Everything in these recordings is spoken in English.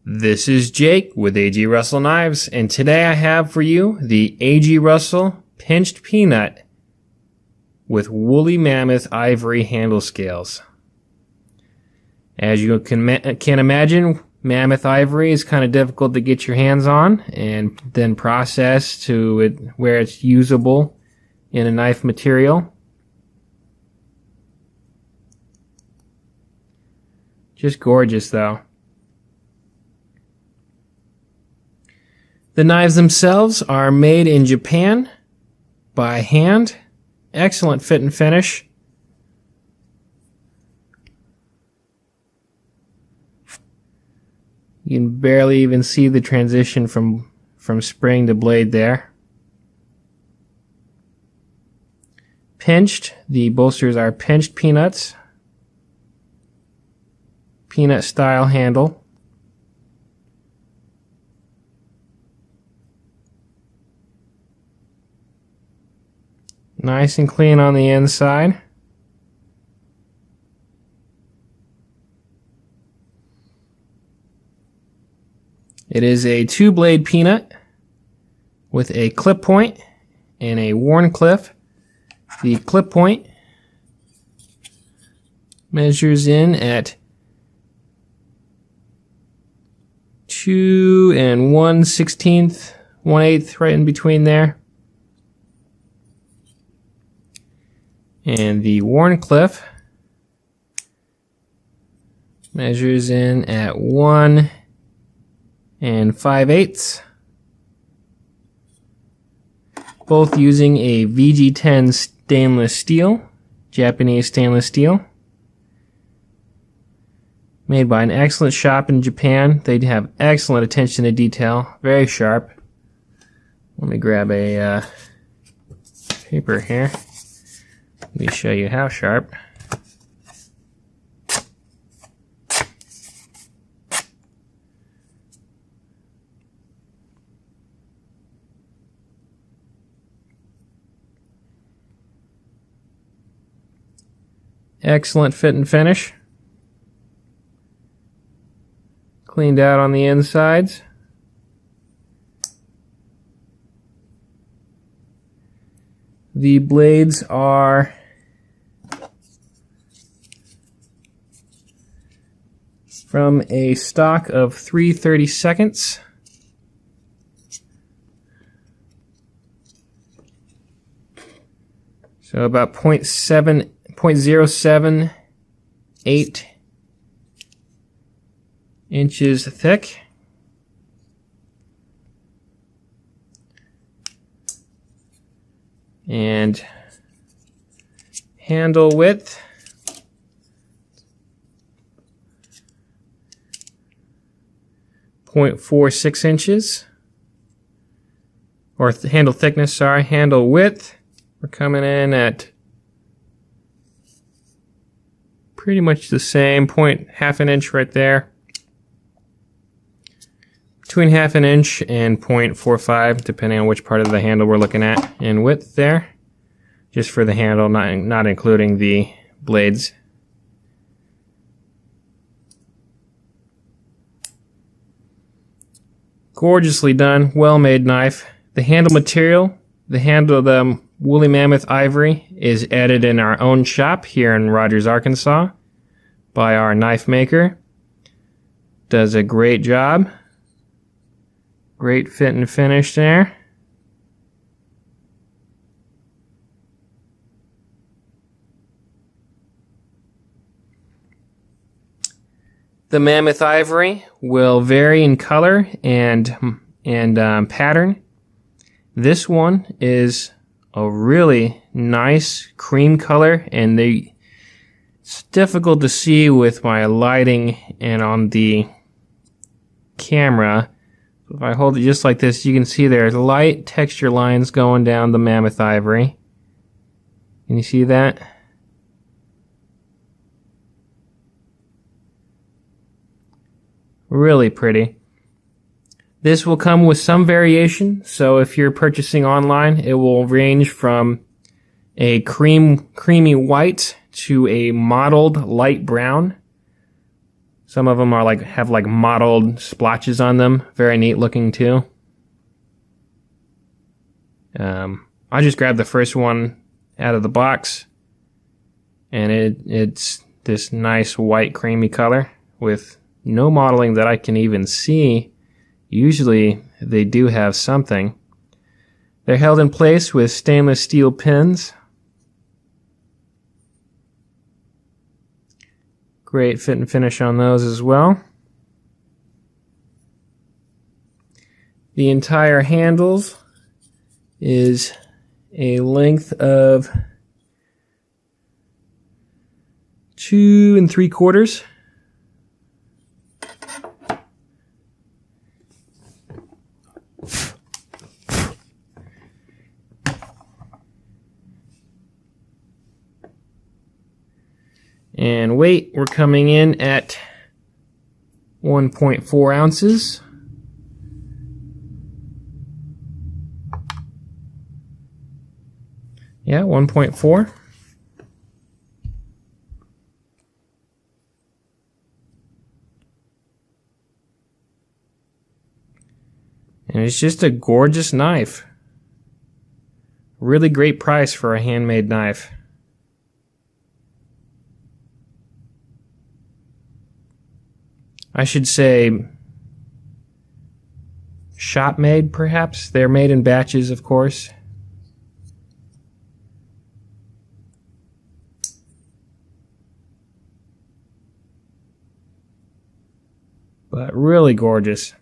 This is Jake with A.G. Russell Knives, and today I have for you the A.G. Russell Pinched Peanut with woolly mammoth ivory handle scales. As you can imagine, mammoth ivory is kind of difficult to get your hands on and then process to where it's usable in a knife material. Just gorgeous though. The knives themselves are made in Japan by hand. Excellent fit and finish. You can barely even see the transition from spring to blade there. Pinched, the bolsters are pinched peanuts. Peanut style handle. Nice and clean on the inside. It is a 2-blade peanut with a clip point and a worn clip. The clip point measures in at 2 1/16, 1/8, right in between there. And the worn clip measures in at 1 5/8. Both using a VG10 stainless steel, Japanese stainless steel. Made by an excellent shop in Japan. They have excellent attention to detail, very sharp. Let me grab a paper here. Let me show you how sharp. Excellent fit and finish. Cleaned out on the insides. The blades are from a stock of 3/32. So about 0.078 inches thick. And handle width .46 inches, or handle thickness, sorry. Handle width, we're coming in at pretty much the same, half an inch right there. Between half an inch and 0.45, depending on which part of the handle we're looking at. And width there, just for the handle, not including the blades. Gorgeously done, well-made knife. The handle material, the woolly mammoth ivory, is added in our own shop here in Rogers, Arkansas, by our knife maker. Does a great job. Great fit and finish there. The mammoth ivory will vary in color and pattern. This one is a really nice cream color, and it's difficult to see with my lighting and on the camera. If I hold it just like this, you can see there's light texture lines going down the mammoth ivory. Can you see that? Really pretty. This will come with some variation, so if you're purchasing online, it will range from a creamy white to a mottled light brown. Some of them are have mottled splotches on them. Very neat looking too. I just grabbed the first one out of the box, and it's this nice white creamy color with no mottling that I can even see. Usually they do have something. They're held in place with stainless steel pins. Great fit and finish on those as well. The entire handles is a length of 2 3/4. And weight, we're coming in at 1.4 ounces. Yeah, 1.4. And it's just a gorgeous knife. Really great price for a handmade knife. I should say shop made, perhaps. They're made in batches, of course. But really gorgeous.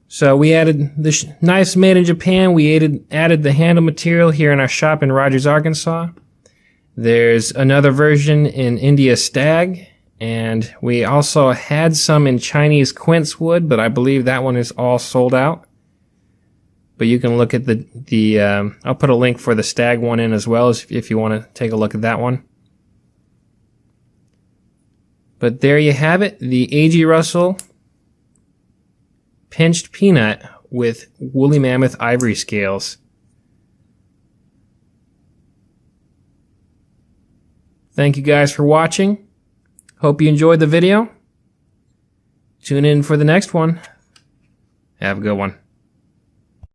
So we added the knives made in Japan. We added the handle material here in our shop in Rogers, Arkansas. There's another version in India Stag, and we also had some in Chinese quince wood, but I believe that one is all sold out. But you can look at I'll put a link for the Stag one in as well if you want to take a look at that one. But there you have it, the A.G. Russell Pinched Peanut with Woolly Mammoth Ivory Scales. Thank you guys for watching. Hope you enjoyed the video. Tune in for the next one. Have a good one.